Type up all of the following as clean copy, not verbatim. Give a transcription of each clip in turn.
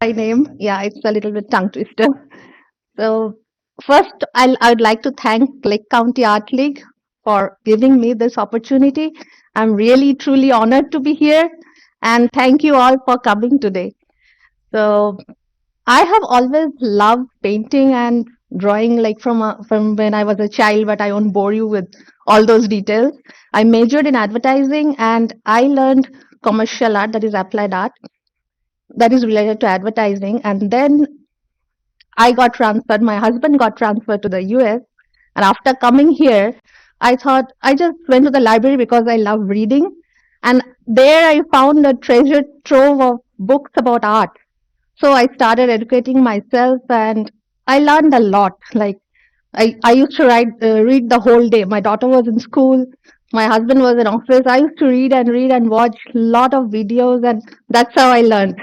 My name. Yeah, it's a little bit tongue twister. So first, I'd like to thank Lake County Art League for giving me this opportunity. I'm really truly honored to be here, and thank you all for coming today. So I have always loved painting and drawing, like from when I was a child. But I won't bore you with all those details. I majored in advertising, and I learned commercial art, that is applied art, that is related to advertising. And then I got transferred. My husband got transferred to the US. And after coming here, I thought I just went to the library because I love reading. And there I found a treasure trove of books about art. So I started educating myself and I learned a lot. Like I used to read the whole day. My daughter was in school. My husband was in office. I used to read and watch a lot of videos, and that's how I learned.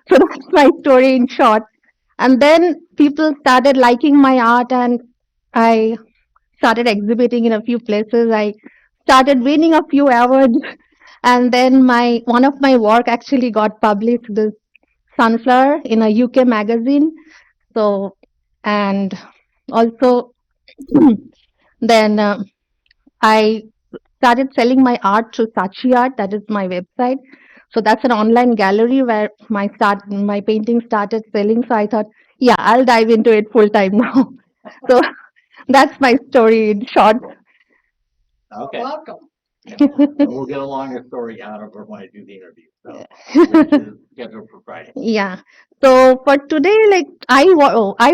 So that's my story in short. And then people started liking my art, and I started exhibiting in a few places. I started winning a few awards, and then my one of my work actually got published, this sunflower, in a UK magazine. So, and also then I started selling my art through Sachi Art. That is my website. So that's an online gallery where my painting started selling. So I thought, yeah, I'll dive into it full time now. So that's my story in short. Okay. Welcome. And we'll get a longer story out of her when I do the interview. So this is scheduled for Friday. Yeah. So for today, like I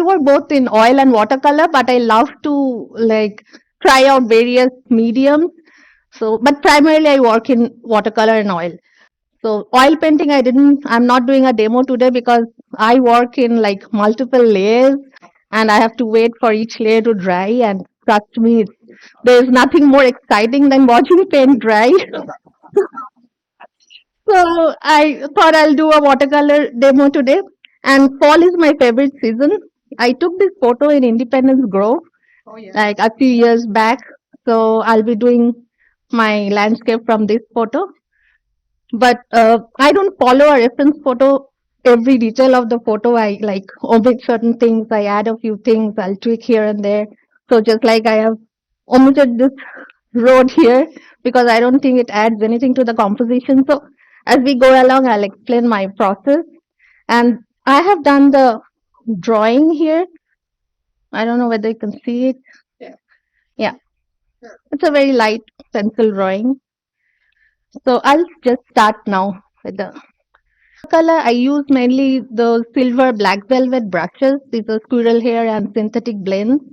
work both in oil and watercolor, but I love to like try out various mediums. So, but primarily I work in watercolor and oil. So oil painting, I'm not doing a demo today because I work in like multiple layers and I have to wait for each layer to dry. And trust me, there's nothing more exciting than watching paint dry. So I thought I'll do a watercolor demo today. And fall is my favorite season. I took this photo in Independence Grove like a few years back. So I'll be doing my landscape from this photo. But I don't follow a reference photo every detail of the photo. I like omit certain things. I add a few things. I'll tweak here and there. So just like I have omitted this road here because I don't think it adds anything to the composition. So as we go along, I'll explain my process. And I have done the drawing here. I don't know whether you can see it. Yeah, it's a very light pencil drawing. So I'll just start now with the color. I use mainly the silver black velvet brushes. These are squirrel hair and synthetic blends.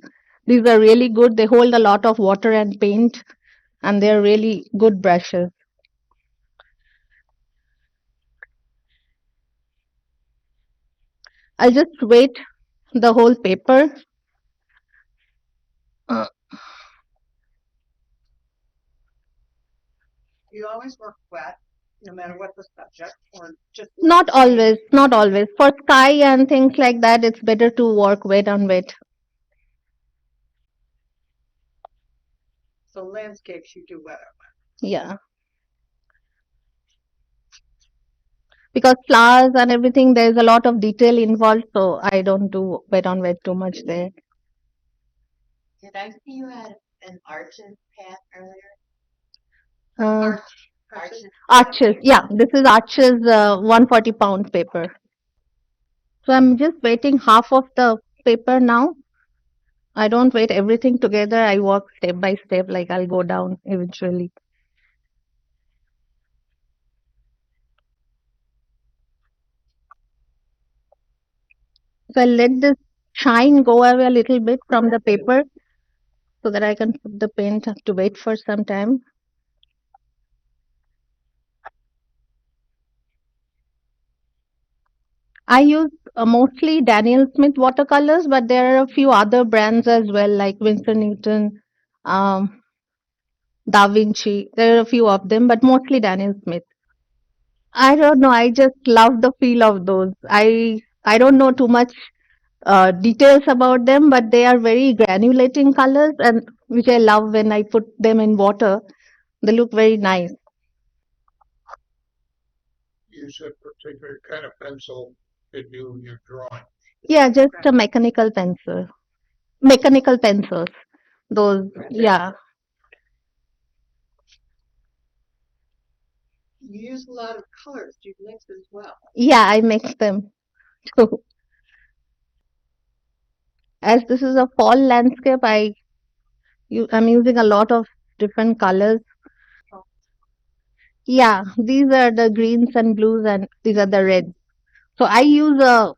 These are really good. They hold a lot of water and paint, and they're really good brushes. I'll just wait the whole paper. Uh, Not always, not always. For sky and things like that, it's better to work wet on wet. Yeah, because flowers and everything, there's a lot of detail involved, so I don't do wet on wet too much there. Uh, Arches, yeah, this is Arches 140 pound paper. So I'm just waiting half of the paper now. I don't wait everything together. I work step by step, like I'll go down eventually. So I'll let this shine go away a little bit from the paper so that I can put the paint to wait for some time. I use mostly Daniel Smith watercolors, but there are a few other brands as well, like Winsor Newton, um, Da Vinci. There are a few of them, but mostly Daniel Smith. I don't know. I just love the feel of those. I don't know too much details about them, but they are very granulating colors, and which I love when I put them in water. They look very nice. Use a particular kind of pencil to do your drawing? Yeah, just a mechanical pencil. Mechanical pencils. Those, yeah. Yeah, I mix them too. As this is a fall landscape, I'm using a lot of different colors. Yeah, these are the greens and blues, and these are the reds. So I use a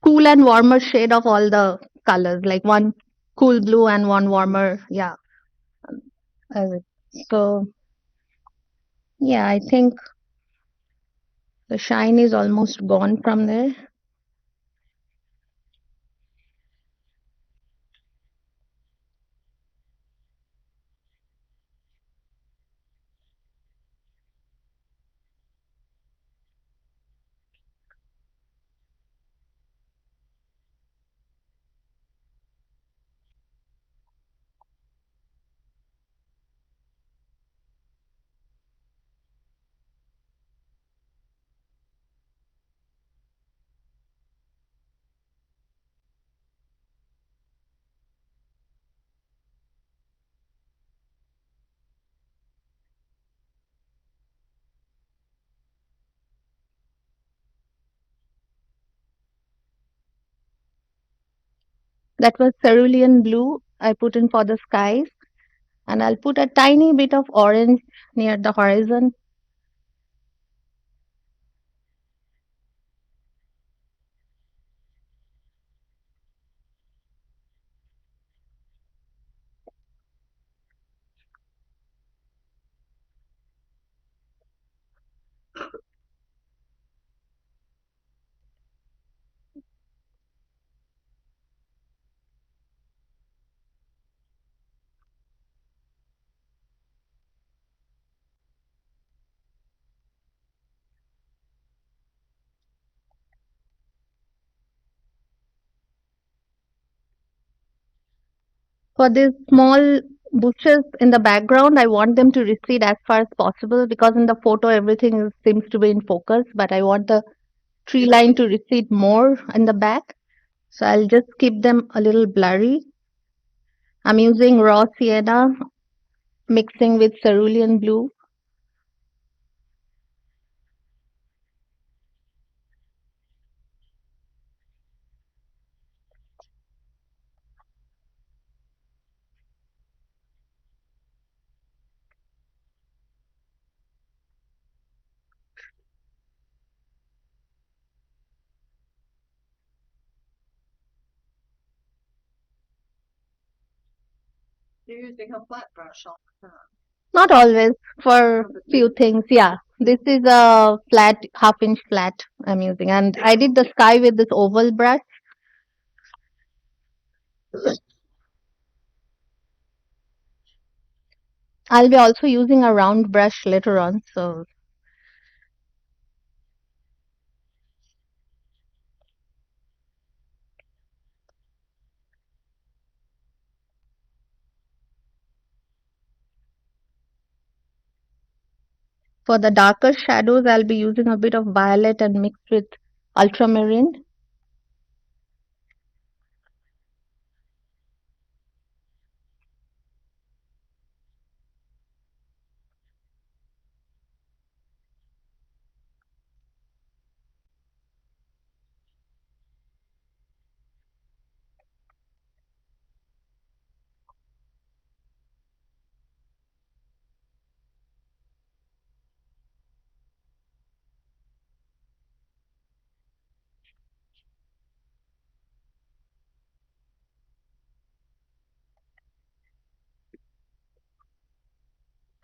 cool and warmer shade of all the colors, like one cool blue and one warmer. Yeah. uh, So yeah, I think the shine is almost gone from there. That was cerulean blue I put in for the skies, and I'll put a tiny bit of orange near the horizon. For these small bushes in the background, I want them to recede as far as possible because in the photo everything seems to be in focus, but I want the tree line to recede more in the back. So I'll just keep them a little blurry. I'm using raw sienna mixing with cerulean blue. Not always, for few things. Yeah, this is a flat, half-inch flat I'm using, and I did the sky with this oval brush. I'll be also using a round brush later on. So for the darker shadows, I'll be using a bit of violet and mixed with ultramarine.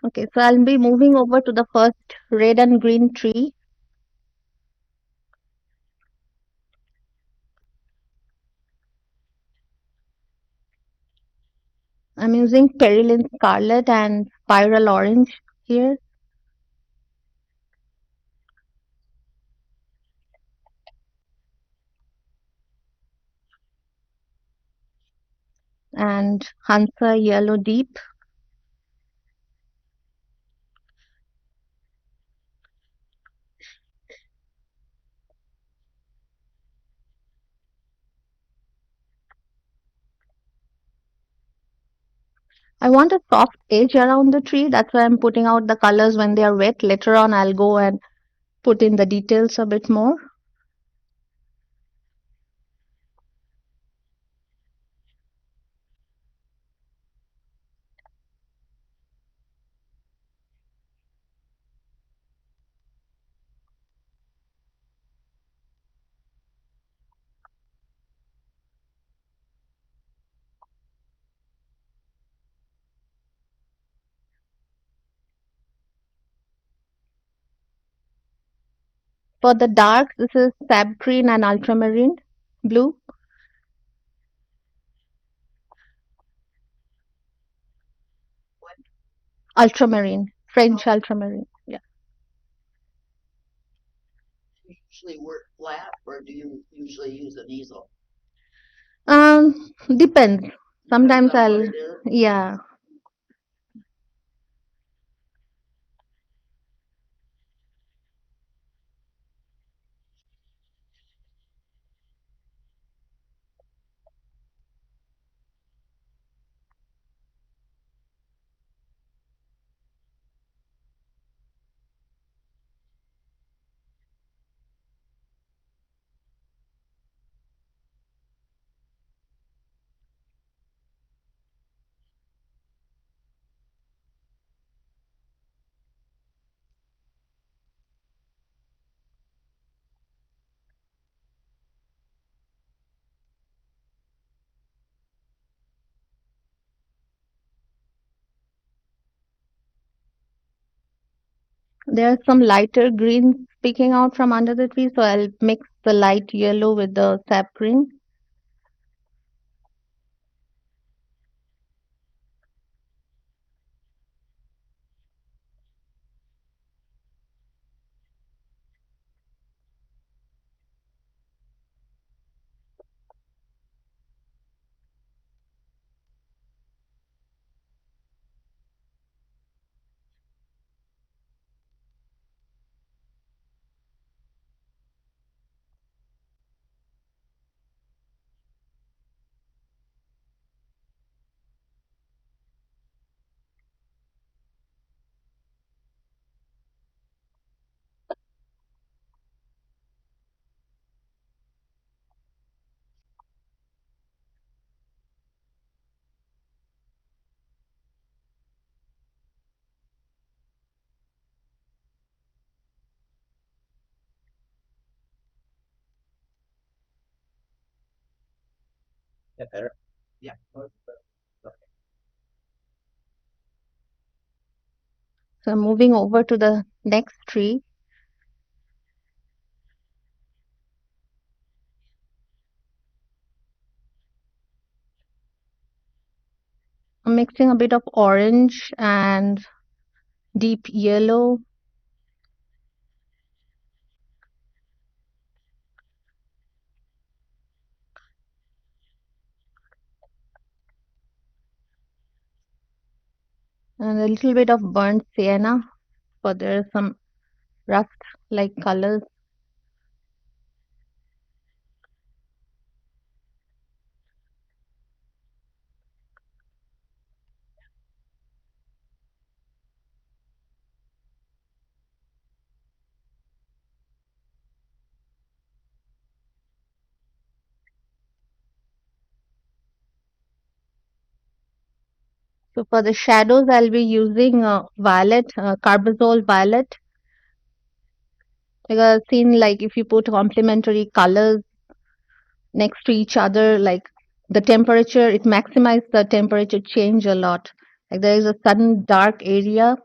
Okay, so I'll be moving over to the first red and green tree. I'm using Perilyn Scarlet and Spiral Orange here, and Hansa Yellow Deep. I want a soft edge around the tree. That's why I'm putting out the colors when they are wet. Later on, I'll go and put in the details a bit more. For the dark, this is sap green and ultramarine blue. Ultramarine, French ultramarine. Yeah. Depends. Sometimes I'll, yeah. There are some lighter greens peeking out from under the tree, so I'll mix the light yellow with the sap green. So moving over to the next tree, I'm mixing a bit of orange and deep yellow and a little bit of burnt sienna, for there is some rust like colors. So for the shadows, I'll be using violet, carbazole violet, because I've seen like if you put complementary colors next to each other, like the temperature, it maximizes the temperature change a lot. Like there is a sudden dark area.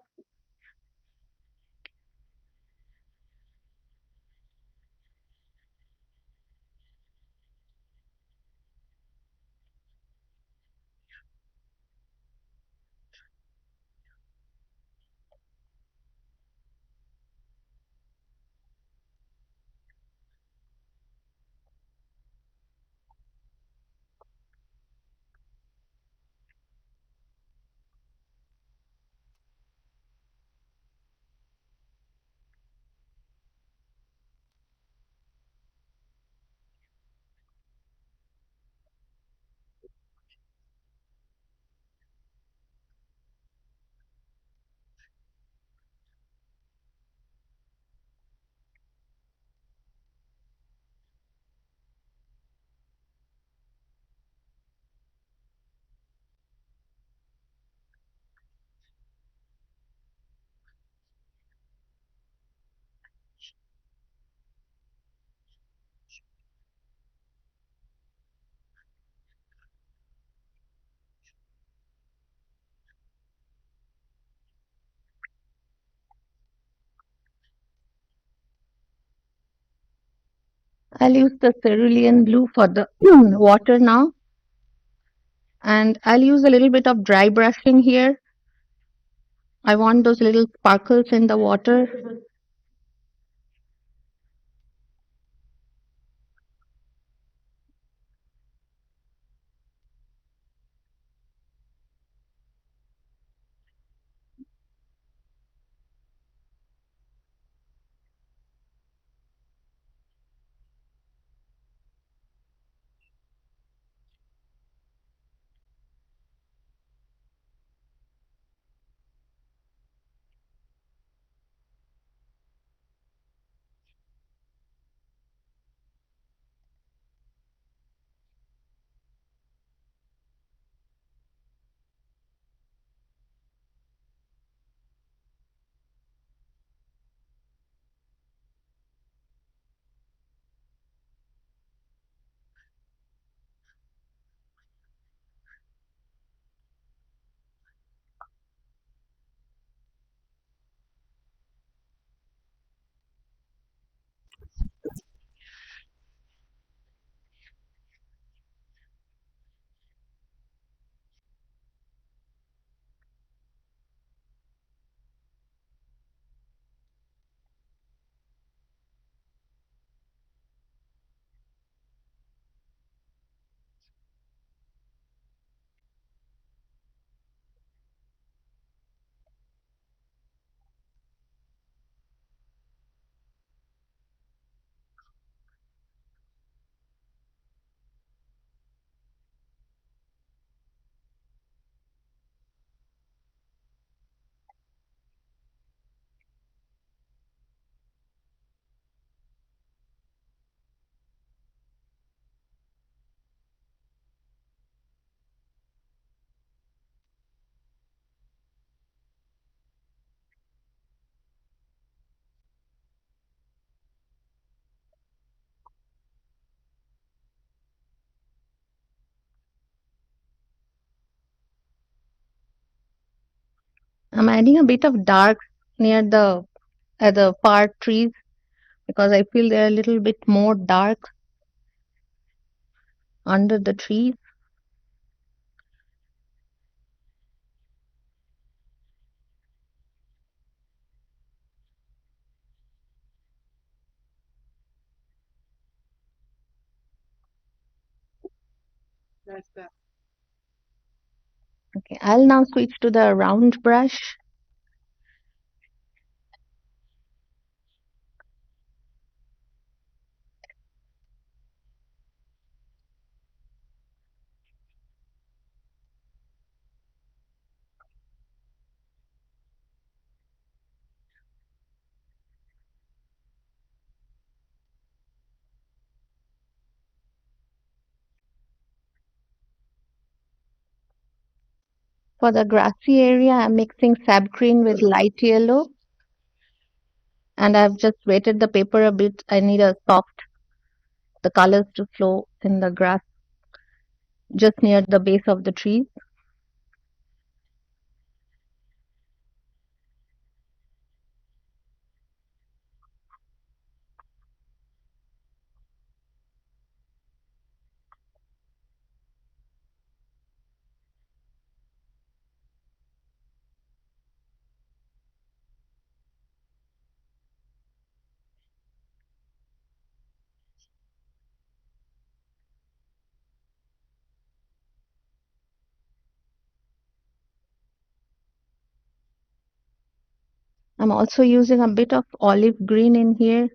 I'll use the cerulean blue for the water now, and I'll use a little bit of dry brushing here. I want those little sparkles in the water. I'm adding a bit of dark near the far trees because I feel they're a little bit more dark under the trees. Okay, I'll now switch to the round brush. For the grassy area, I'm mixing sap green with light yellow, and I've just wetted the paper a bit. I need the colors to flow in the grass just near the base of the trees. I'm also using a bit of olive green in here.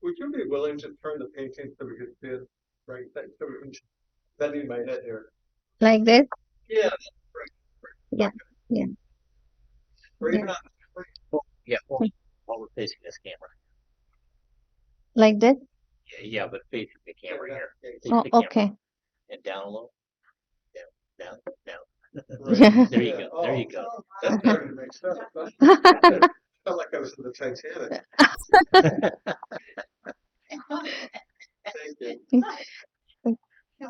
Would you be willing to turn the painting so we could see it right there? So we can bending my head here. Like this? Yeah, right. Yeah. Yeah. Or Yeah. even on the screen. Yeah, while we're facing this camera. Like this? Yeah, yeah, but facing the camera here. Face Oh, the camera okay. and down a little. Down, down, down. Yeah. There you go. There you go. That's starting to make sense. Felt like I was in the Titanic. Thank you.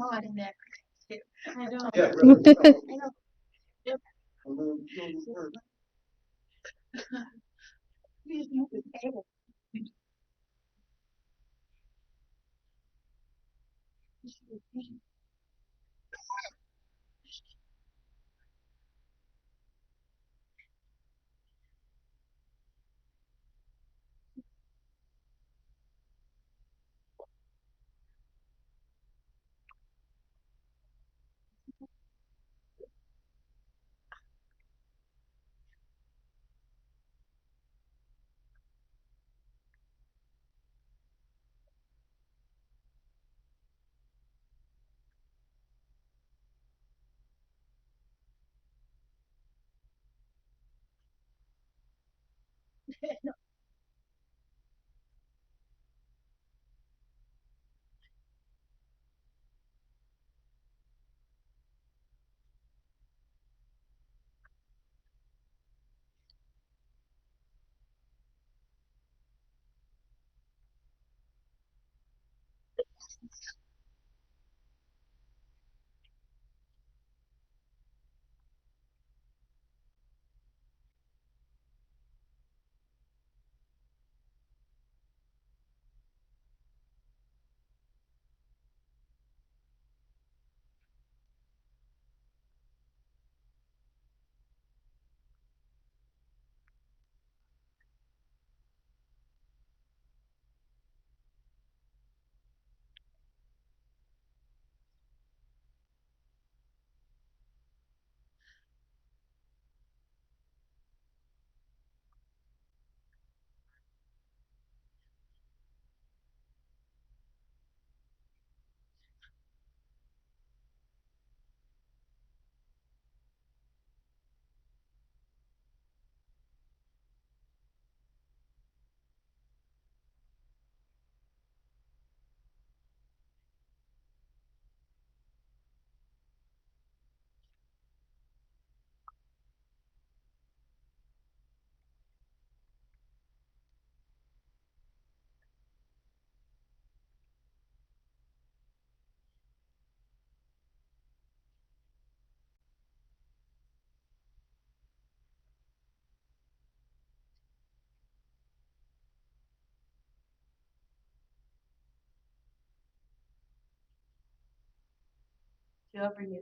Yeah, really.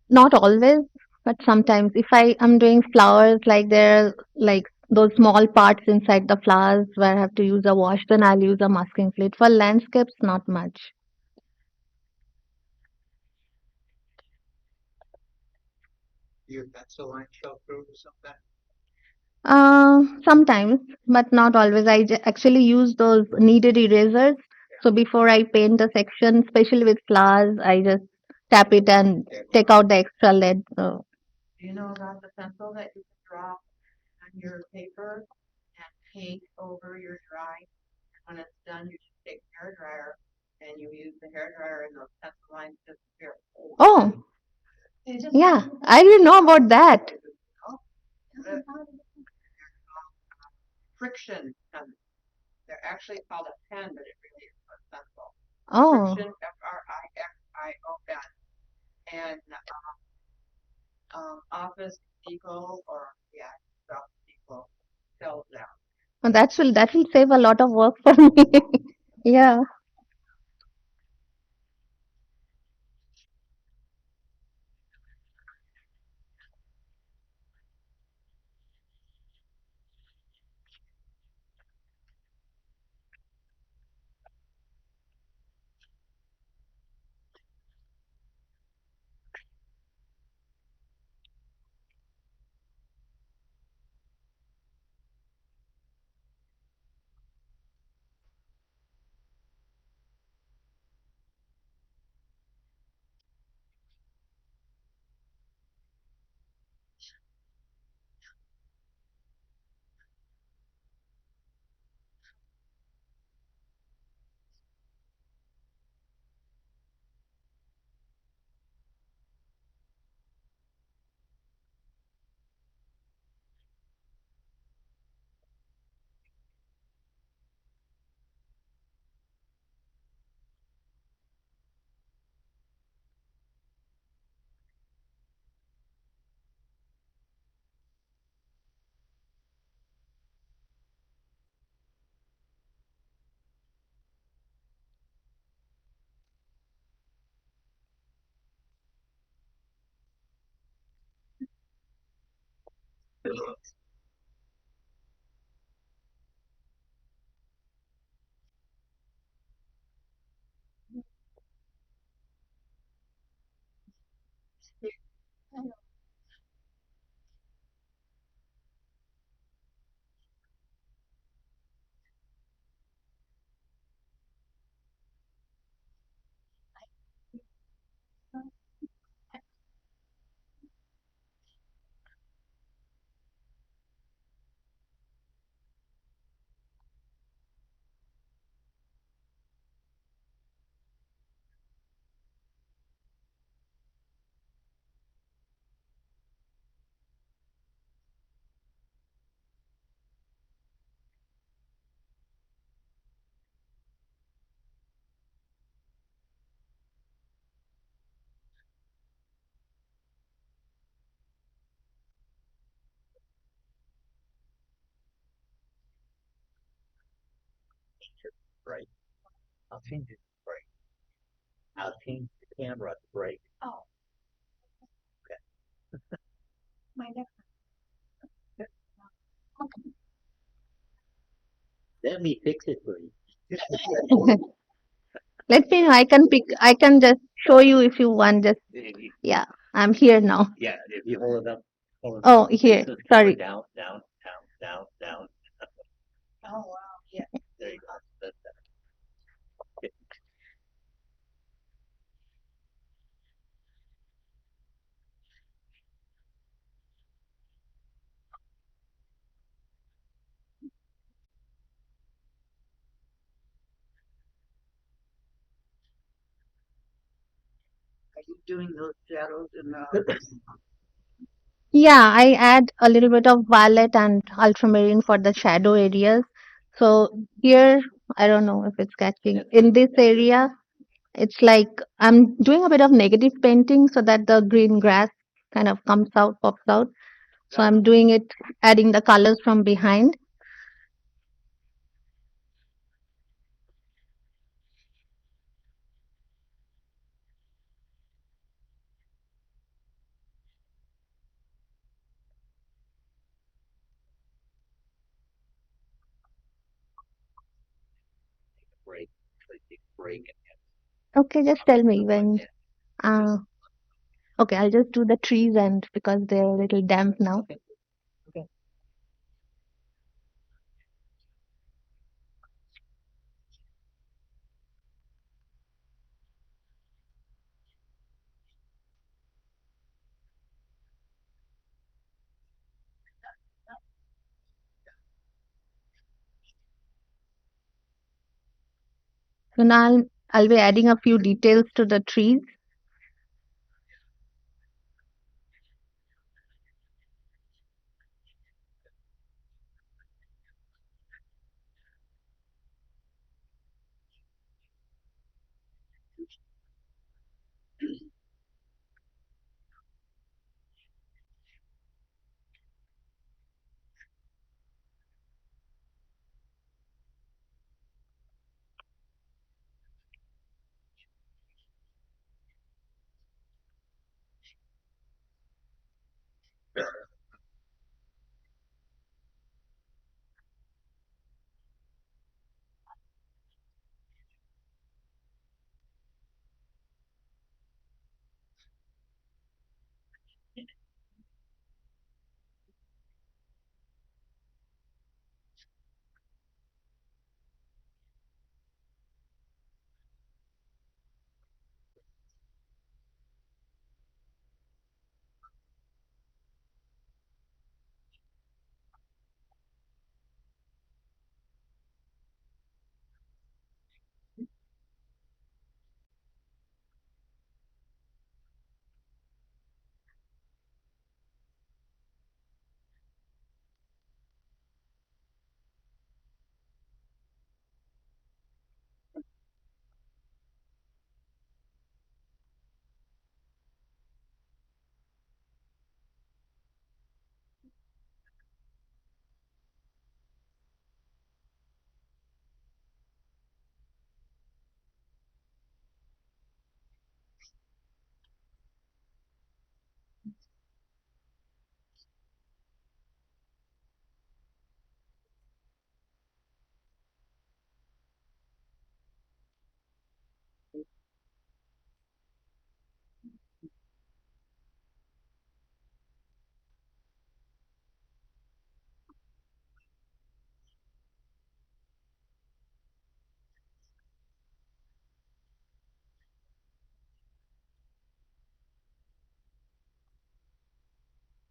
Not always, but sometimes if I am doing flowers, like there are like those small parts inside the flowers where I have to use a wash, then I'll use a masking fluid. For landscapes, not much. Your pencil line show through something? Sometimes, but not always. Actually use those kneaded erasers. So before I paint a section, especially with flowers, I just tap it and take out the extra lead. So Oh, yeah, I didn't know about that. Oh, and that will save a lot of work for me. Yeah, let me know. I can pick. I can just show you if you want. Just yeah, I'm here now. Oh, here. Sorry. Yeah, I add a little bit of violet and ultramarine for the shadow areas. So here, I don't know if it's catching. In this area, it's like I'm doing a bit of negative painting so that the green grass kind of comes out, pops out. So I'm doing it, adding the colors from behind. Okay, just tell me when. Uh, okay, I'll just do the trees and because they're a little damp now. So now I'll be adding a few details to the trees.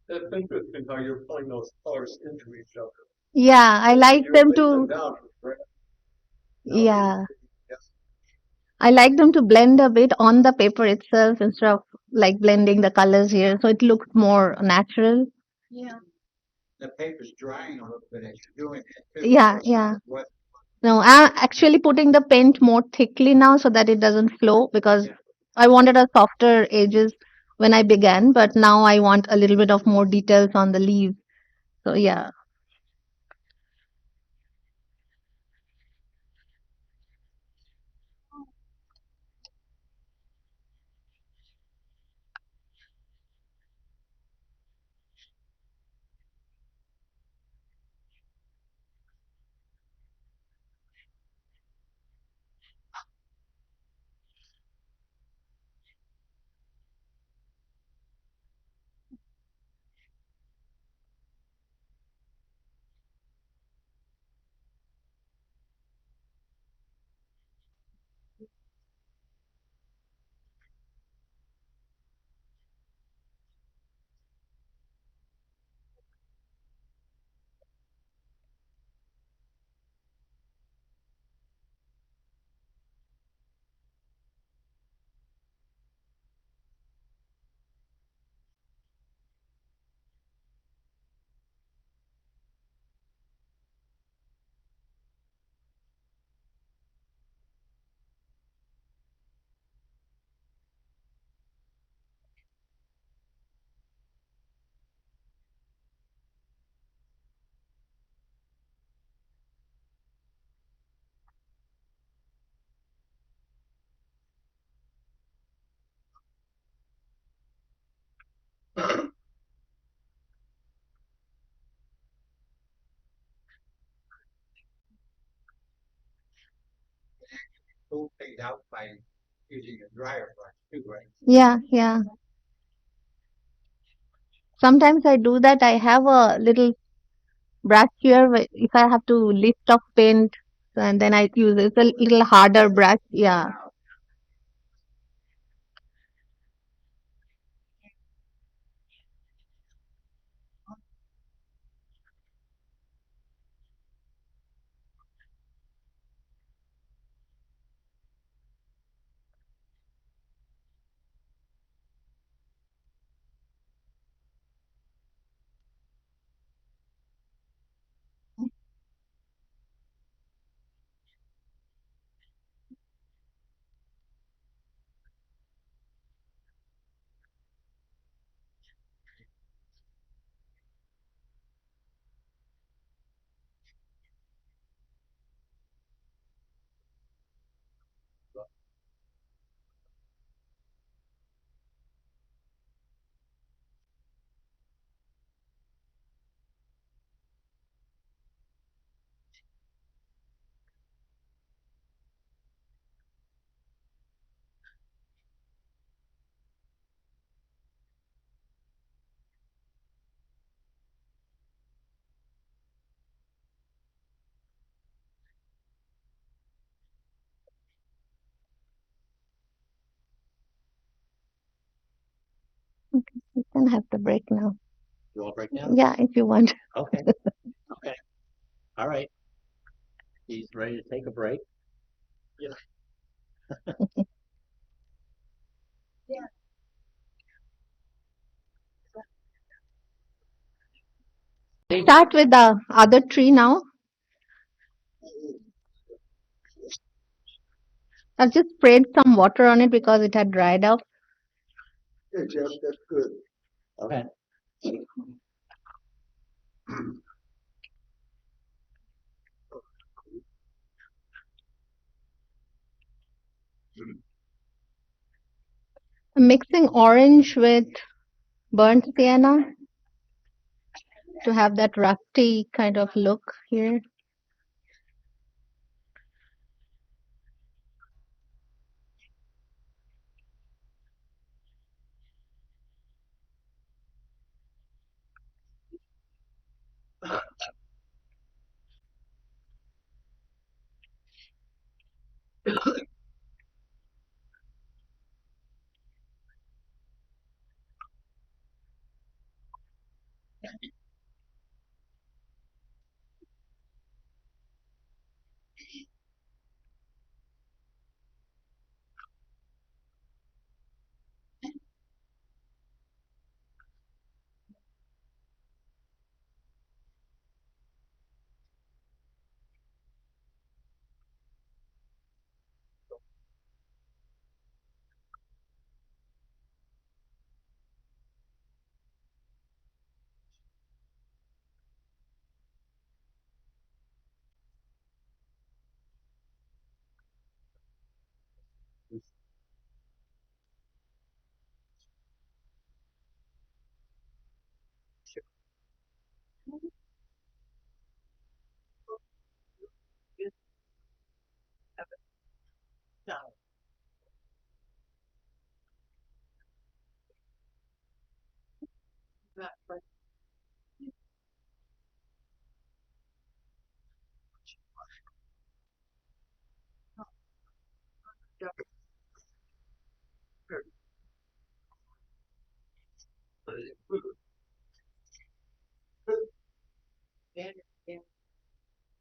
It's interesting how you're pulling those colors into each other. Yeah, I like You're them laying them to, down, right? Now these, yeah, yes, I like them to blend a bit on the paper itself instead of like blending the colors here. So it looks more natural. the paper's drying a little bit as you're doing it too. Yeah, yeah. No, I'm actually putting the paint more thickly now so that it doesn't flow because Yeah. I wanted a softer edges when I began, but now I want a little bit of more details on the leaves. So yeah. Full fade out by using a dryer brush too, right? Yeah, yeah. Sometimes I do that. I have a little brush here if I have to lift off paint and then I use it's a little harder brush. Yeah. can have the break now. You want break now? Yeah, if you want. Okay, okay. All right. He's ready to take a break. Yeah. Start with the other tree now. I've just sprayed some water on it because it had dried up. Yeah, Jeff, that's good. Okay. I'm mixing orange with burnt sienna to have that rusty kind of look here.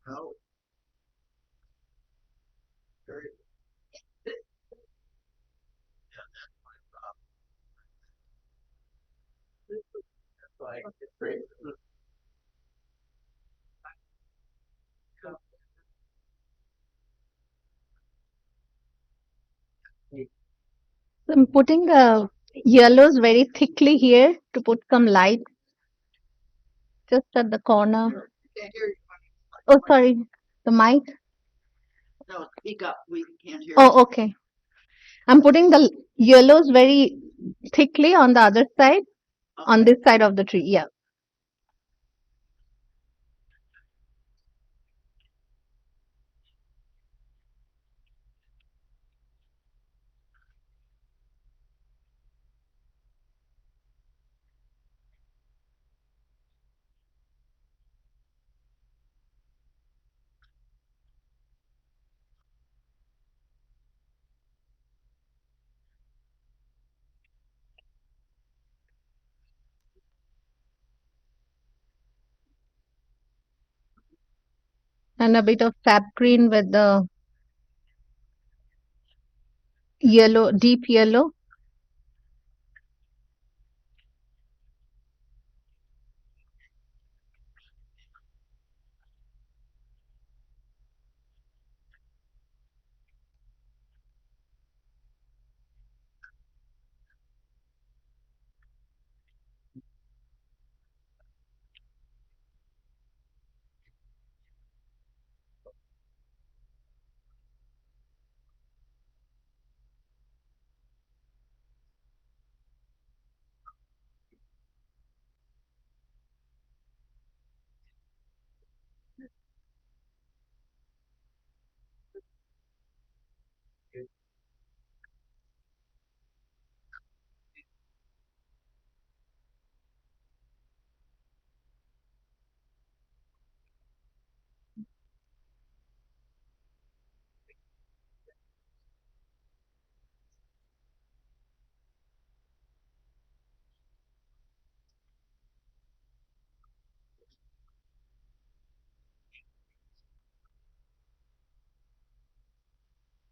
How? Very. Like, it's great. So I'm putting the yellows very thickly here to put some light just at the corner. Oh, sorry, the mic. No, speak up. We can't hear you. Oh, okay. I'm putting the yellows very thickly on the other side, on this side of the tree. Yeah. And a bit of sap green with the yellow, deep yellow.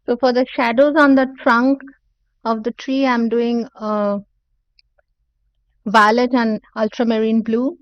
So for the shadows on the trunk of the tree, I'm doing violet and ultramarine blue.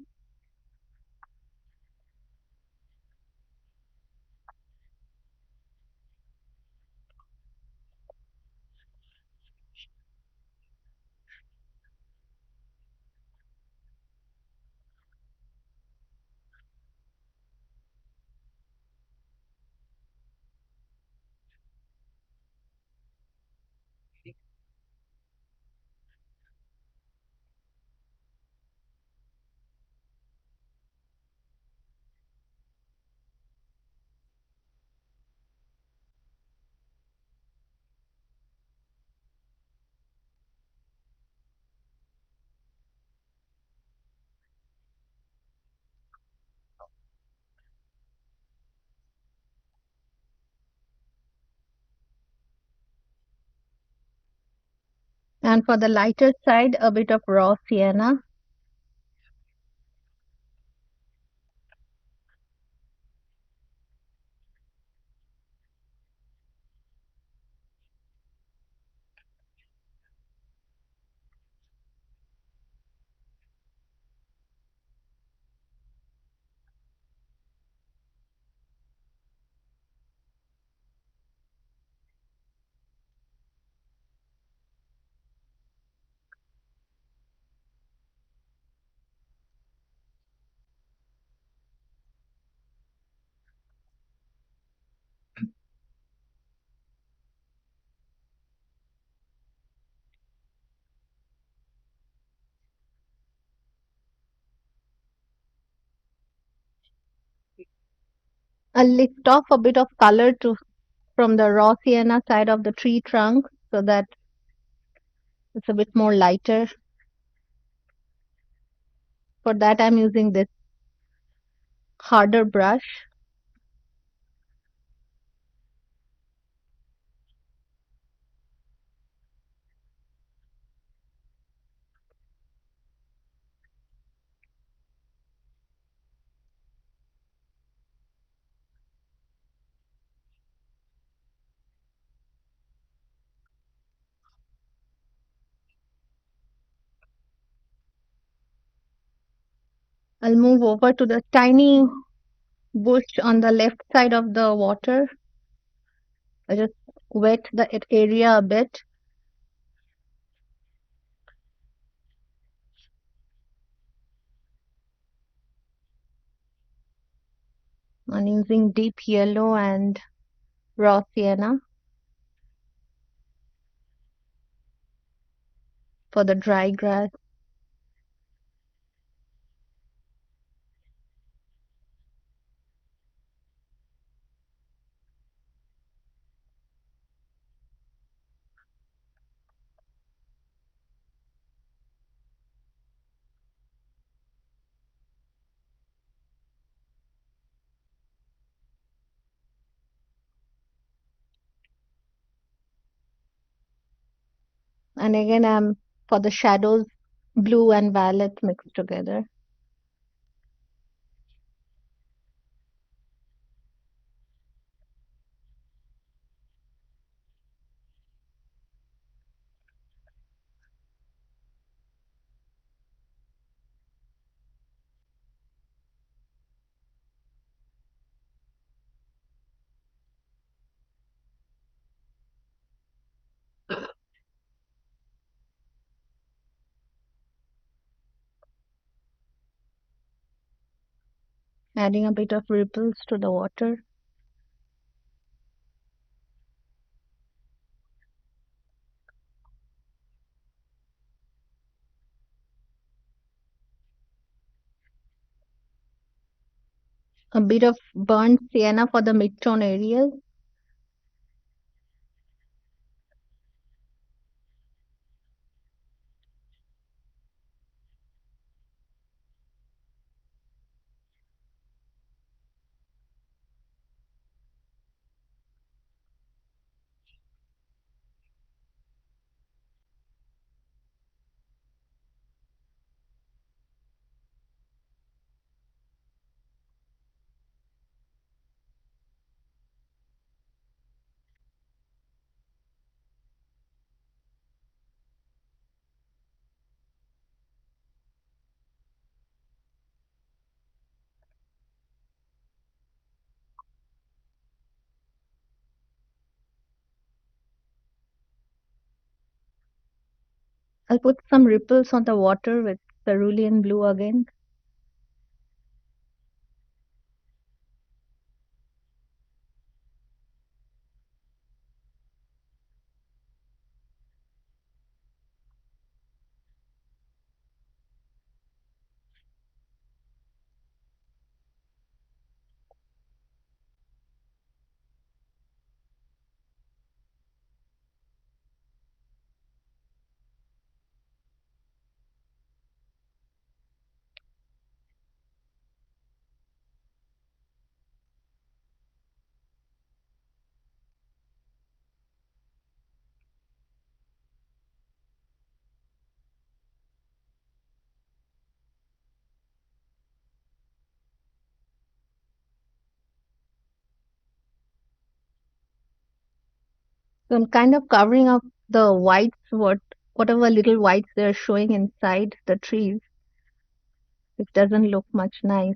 And for the lighter side, a bit of raw sienna. I'll lift off a bit of color to from the raw sienna side of the tree trunk so that it's a bit more lighter. For that, I'm using this harder brush. I'll move over to the tiny bush on the left side of the water. I just wet the area a bit. I'm using deep yellow and raw sienna for the dry grass. And again, I'm for the shadows, blue and violet mixed together. Adding a bit of ripples to the water. A bit of burnt sienna for the mid-tone areas. I'll put some ripples on the water with cerulean blue again. So I'm kind of covering up the whites, whatever little whites they're showing inside the trees. It doesn't look much nice.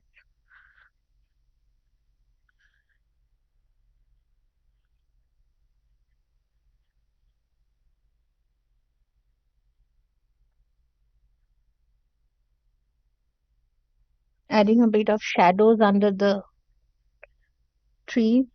Adding a bit of shadows under the trees.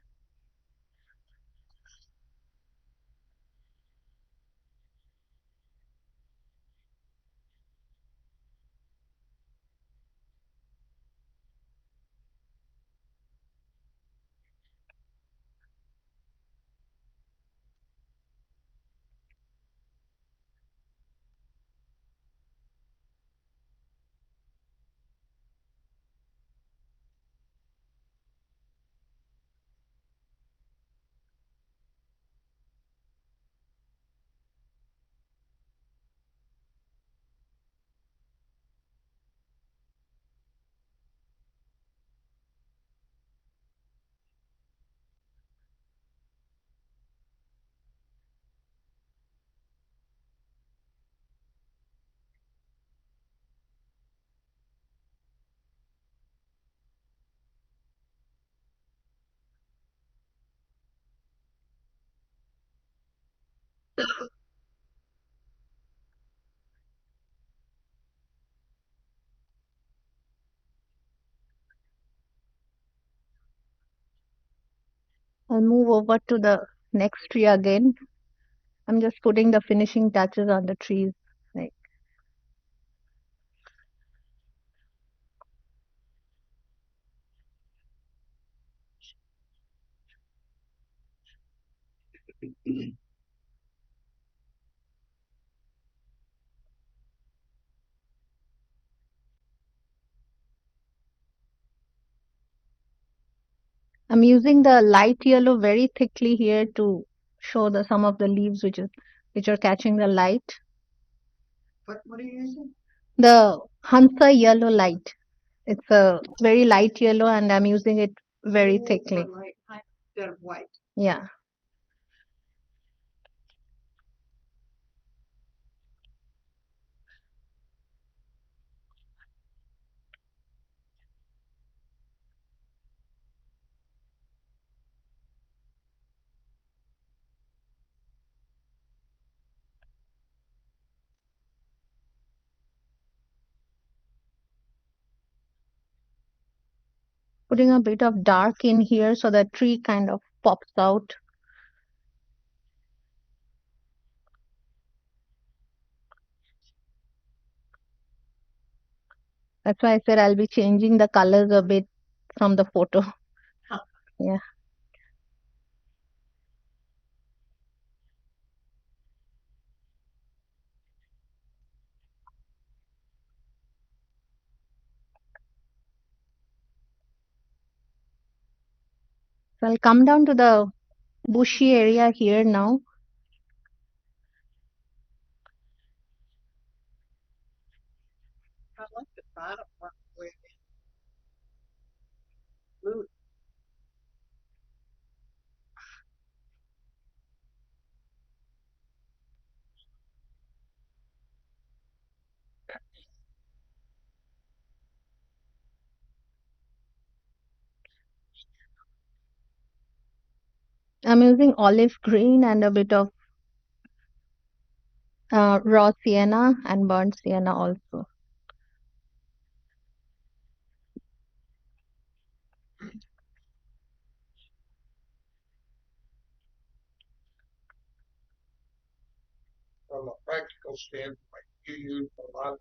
I'll move over to the next tree again. I'm just putting the finishing touches on the trees. Like, I'm using the light yellow very thickly here to show the some of the leaves which are catching the light. What are you using? The Hansa yellow light. It's a very light yellow and I'm using it very Oh, thickly. for light, instead of white. Yeah. Putting a bit of dark in here so the tree kind of pops out. That's why I said I'll be changing the colors a bit from the photo. Yeah. So I'll come down to the bushy area here now. I like the bottom one where it's blue. I'm using olive green and a bit of Raw sienna and burnt sienna also. From a practical standpoint, you use a lot of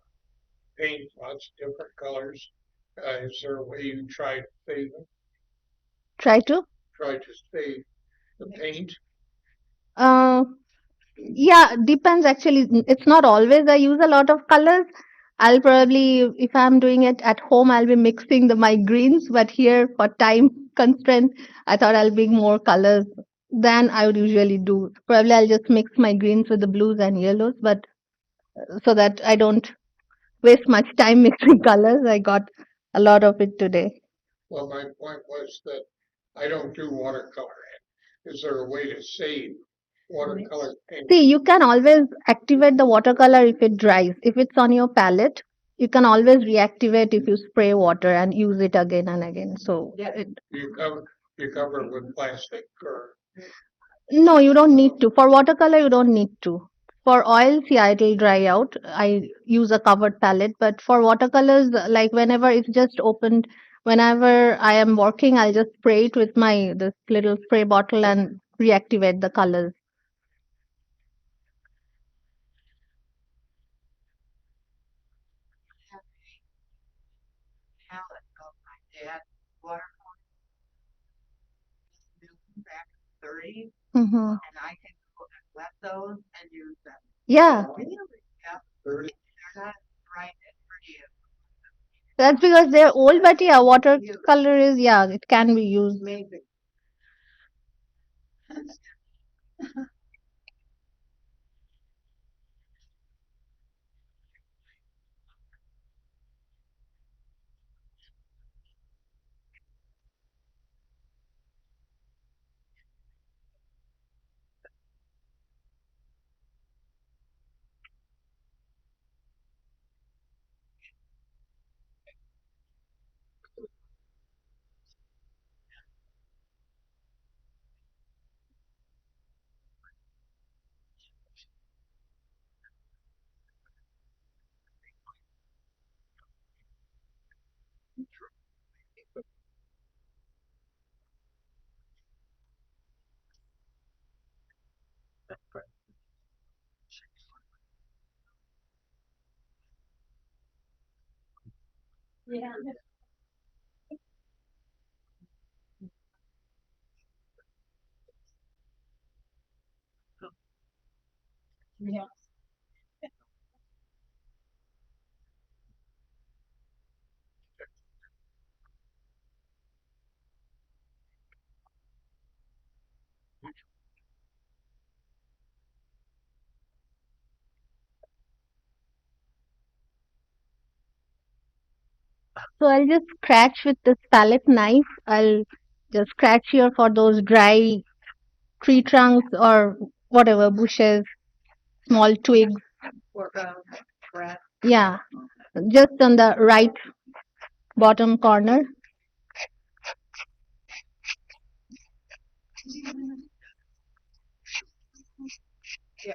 paint, lots of different colors. Is there a way you Try to. try to save the paint? Uh, yeah, depends actually. It's not always I use a lot of colors. I'll probably, if I'm doing it at home, I'll be mixing my greens. But here, for time constraints, I thought I'll bring more colors than I would usually do. Probably I'll just mix my greens with the blues and yellows, but so that I don't waste much time mixing colors. I got a lot of it today. Well, my point was that I don't do watercolor. Is there a way to save watercolor paint? See, you can always activate the watercolor if it dries. If it's on your palette, you can always reactivate if you spray water and use it again and again. So, You cover it with plastic or no, you don't need to. For watercolor, you don't need to. For oils, yeah, it will dry out. I use a covered palette, but for watercolors, like whenever it's just opened, whenever I am working, I'll just spray it with my this little spray bottle and reactivate the colors. Palette of my dad's watercolor back in the 30s, Hmm. and I can go and wet those and use them. Yeah, Really? Yeah, 30. they're not bright and pretty. that's because they're old, but yeah, watercolor is, yeah, it can be used. Amazing. Yeah. So I'll just scratch with this palette knife. I'll just scratch here for those dry tree trunks or whatever bushes, small twigs. Or grass. Yeah, just on the right bottom corner. Yeah.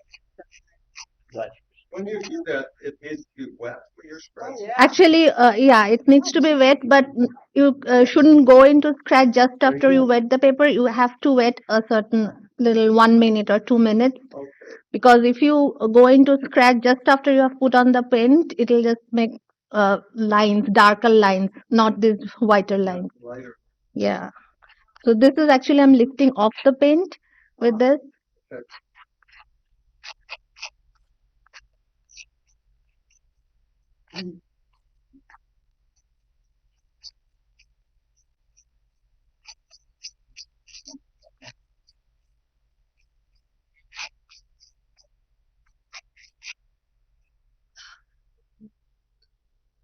But When you do that, it needs to be wet when you're Oh, scratching. yeah. Actually, yeah, it needs to be wet, but you shouldn't go into scratch just after you wet the paper. You have to wet a certain little 1 minute or 2 minutes, Okay. because if you go into scratch just after you have put on the paint, it'll just make lines, darker lines, not these whiter lines. Lighter. Yeah. So this is actually I'm lifting off the paint with this.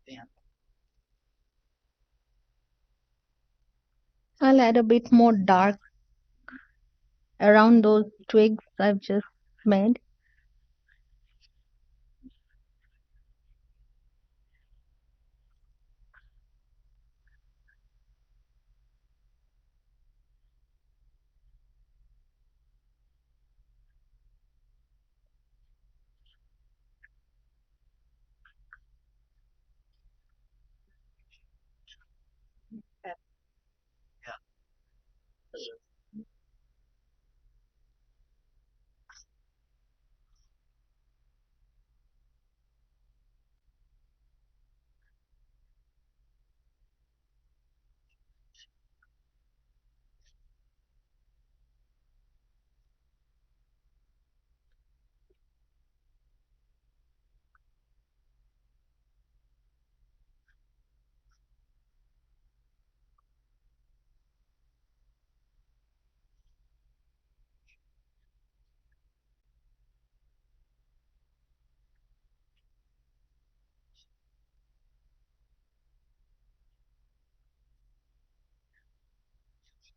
yeah, I'll add a bit more dark around those twigs I've just made.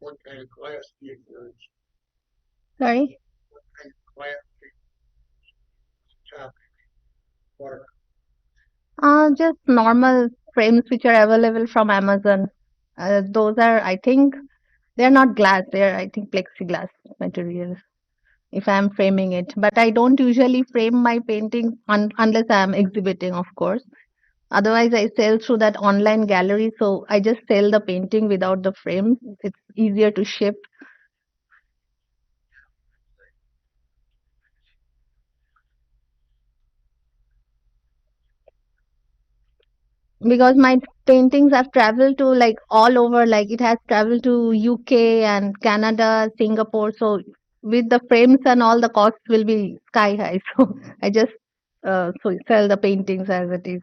What kind of glass do you use? Sorry. What kind of glass do you top water? Just normal frames which are available from Amazon. Those are, I think, they're not glass. They're, I think, plexiglass material. If I'm framing it, but I don't usually frame my paintings unless I'm exhibiting, of course. Otherwise, I sell through that online gallery, so I just sell the painting without the frame. It's easier to ship because my paintings have traveled to like all over, like it has traveled to UK and Canada, Singapore. So with the frames and all, the costs will be sky high. So I just sell the paintings as it is.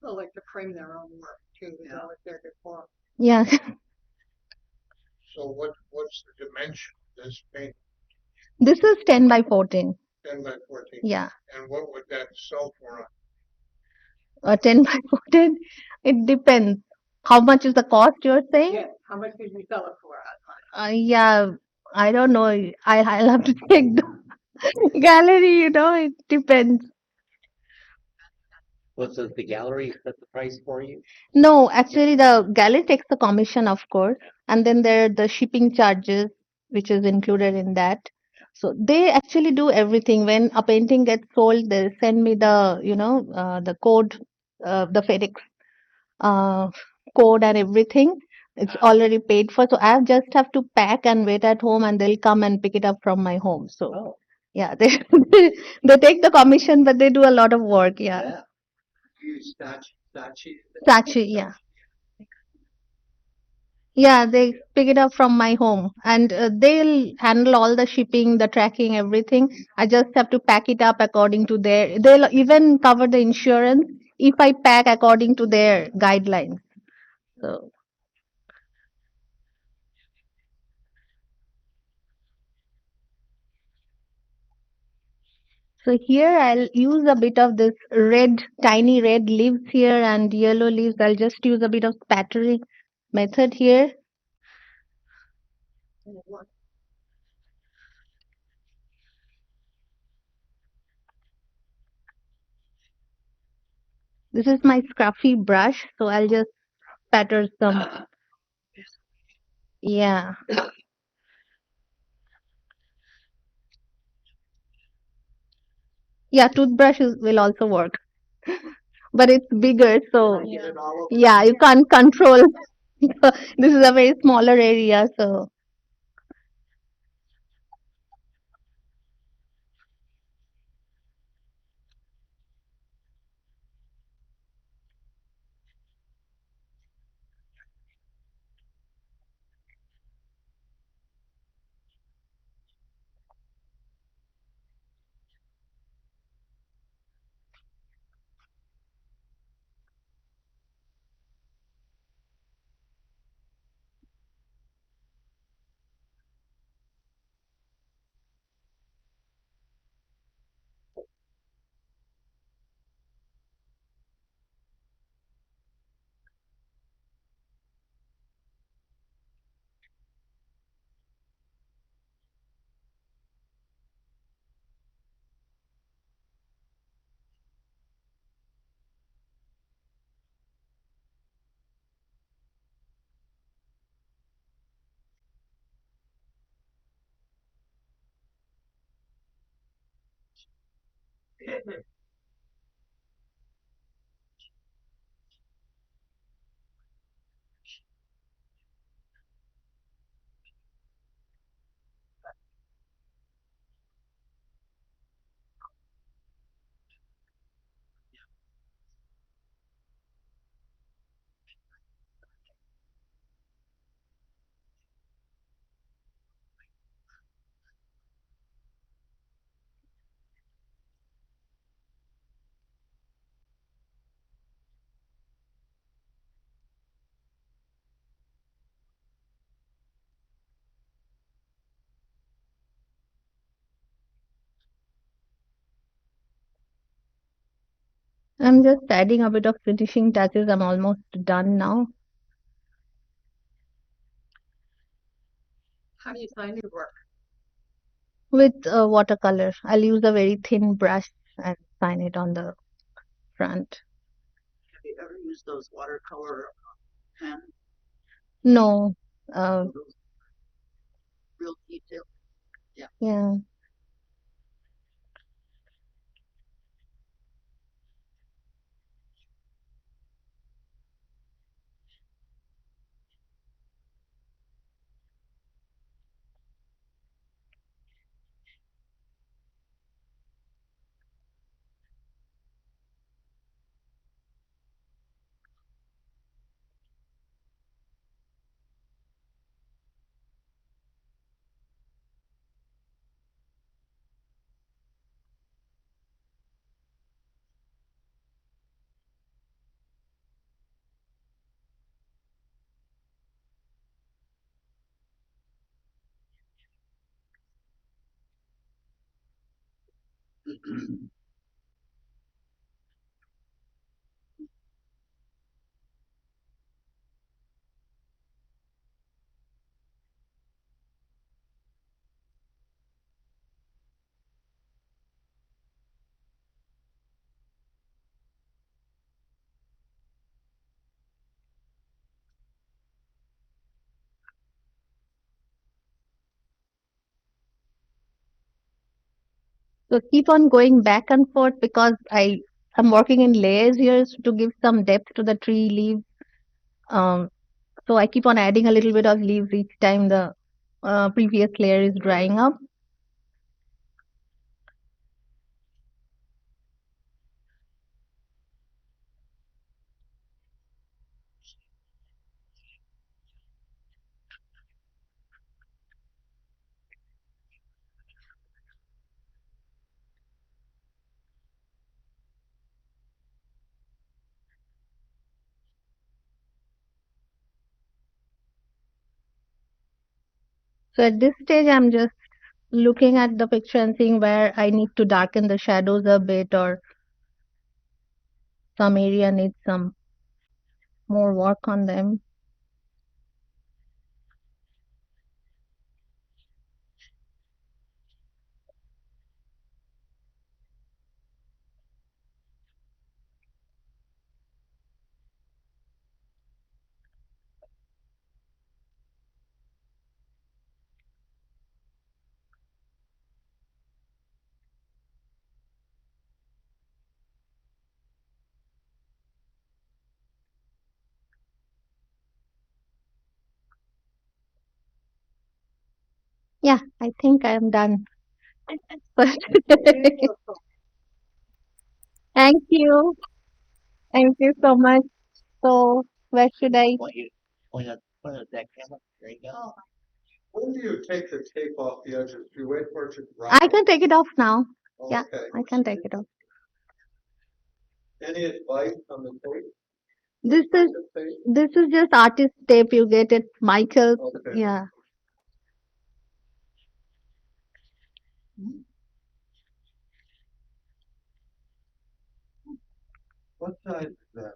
People like to frame their own work too, is that what they're good for? Yeah. So what's the dimension of this paint? This is 10 by 14. 10 by 14. Yeah. And what would that sell for on? 10 by 14. It depends. How much is the cost you're saying? Yeah, how much did you sell it for? Yeah, I don't know. I'll have to check the gallery, it depends. Well, so the gallery set the price for you? No, actually, the gallery takes the commission, of course, and then there are the shipping charges, which is included in that. So they actually do everything. When a painting gets sold, they send me the code, the FedEx uh, code and everything. It's already paid for. So I just have to pack and wait at home, and they'll come and pick it up from my home. So Oh, yeah, they take the commission, but they do a lot of work. Yeah, yeah. You use Sachi. Sachi. Yeah. Yeah, they pick it up from my home and they'll handle all the shipping, the tracking, everything. I just have to pack it up according to they'll even cover the insurance if I pack according to their guidelines. So, so here I'll use a bit of this tiny red leaves here and yellow leaves. I'll just use a bit of spattering method here. This is my scruffy brush, so I'll just spatter some. Yeah. Yeah, will also work, but it's bigger, so yeah, you can't control. This is a very smaller area, so I'm just adding a bit of finishing touches. I'm almost done now. How do you sign your work? With watercolor. I'll use a very thin brush and sign it on the front. Have you ever used those watercolor pens? No, Those real detailed. yeah. So keep on going back and forth because I'm working in layers here to give some depth to the tree leaves. Um, so I keep on adding a little bit of leaves each time the previous layer is drying up. So at this stage, I'm just looking at the picture and seeing where I need to darken the shadows a bit or some area needs some more work on them. Yeah, I think I am done. Thank you. Thank you so much. So where should I? Want you point at that camera? There you go. When do you take the tape off the edges? Do you wait for it to dry? I can take it off now. Oh, Yeah, okay. I can take it off. Any advice on the tape? This is The tape? this is just artist tape. You get it, Michael. Okay. Yeah. What size is that?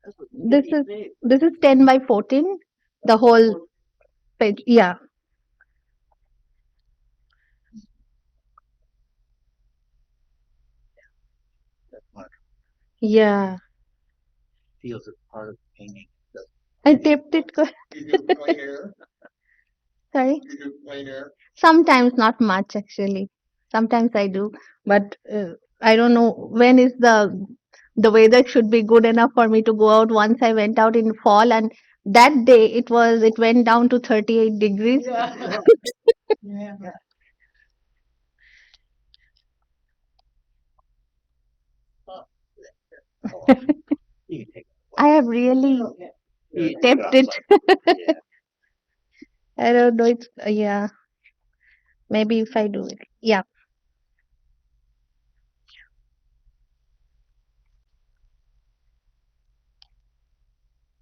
That's what This is big. this is 10 by 14. The whole page. Yeah. That's what Yeah. feels as part of the painting. I taped it. You do plein air? Sorry. You do plein air? Sometimes not much actually. Sometimes I do, but I don't know when is the weather should be good enough for me to go out. Once I went out in fall, and that day it went down to 38 degrees. Yeah. Yeah. You can take I have really it. taped it. Yeah. I don't know. It's yeah. Maybe if I do it. Yeah.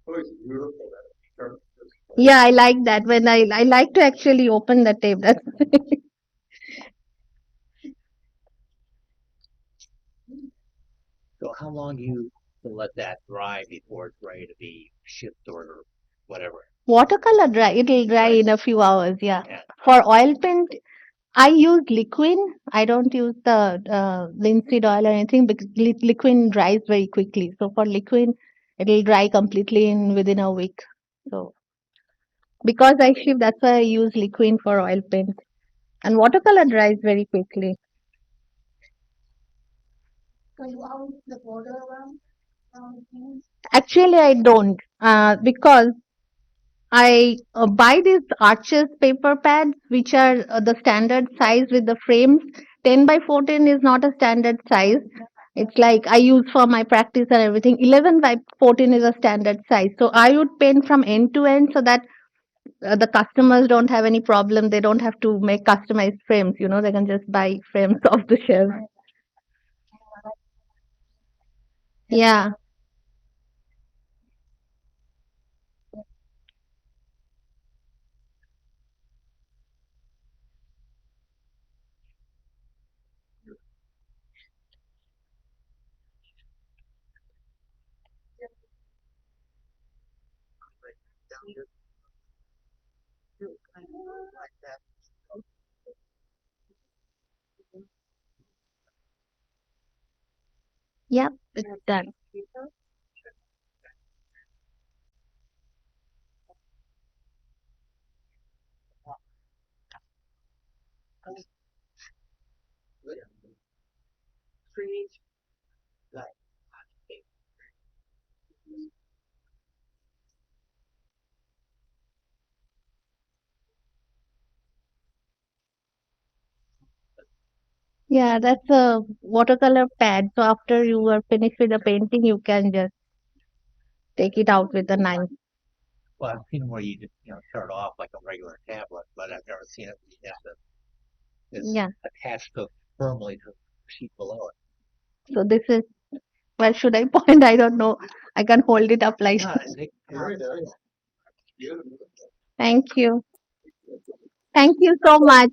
Oh, it's beautiful. That starts this way. Yeah, I like that. When I like to actually open the tape. That's So how long do you let that dry before it's ready to be shipped or whatever? Watercolor dry, it'll dry in a few hours, yeah. Yeah. For oil paint, I use liquid. I don't use the linseed oil or anything because liquid dries very quickly. So for liquid, it'll dry completely in within a week. So because I ship, that's why I use liquid for oil paint. And watercolor dries very quickly. So you always the border around things? Actually, I don't because I buy these Arches paper pads, which are the standard size with the frames. 10 by 14 is not a standard size. It's like I use for my practice and everything. 11 by 14 is a standard size. So I would paint from end to end so that the customers don't have any problem. They don't have to make customized frames. They can just buy frames off the shelf. Yeah, yeah, it's done. Yeah, that's a watercolor pad. So after you are finished with the painting, you can just take it out with a knife. Well, I've seen where you just, turn it off like a regular tablet, but I've never seen it. You have to, it's Yeah. attached to firmly to the sheet below it. So this is where should I point? I don't know. I can hold it up like. Yeah, I think, Very nice. Beautiful. Thank you. Thank you so much.